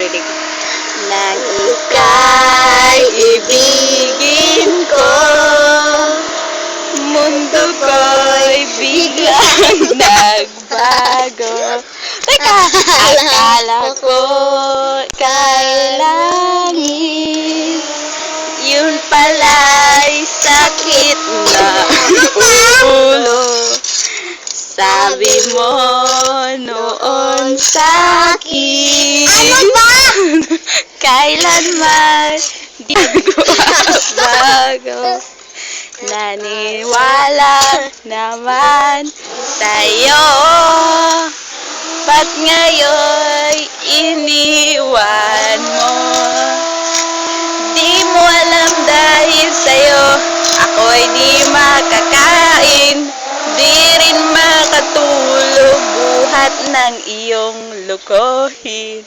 naririnig. Nang ika'y ibigin ko, mundo ko'y biglang nagbago. Teka, akala ko kay langit, yun pala'y sakit na ulo. Sabi mo noon sa'kin, Ano ba? kailanman di bago. Naniwala naman sa'yo, ba't ngayon iniwan mo? Di mo alam dahil sa'yo ako'y di makakain, di rin makatulog buhat ng iyong lokohin.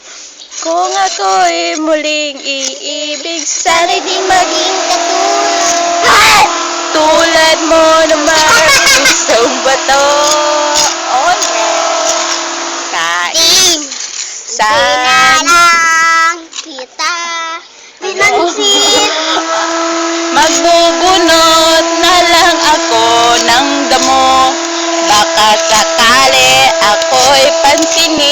Kung ako'y muling iibig, sana'y di maging katulad. Tulad mo naman, isang bato. Oh yeah. Kain. Sinalang kita pinansin. Magbubunot na lang ako ng damo, baka sakali ako'y pansinin.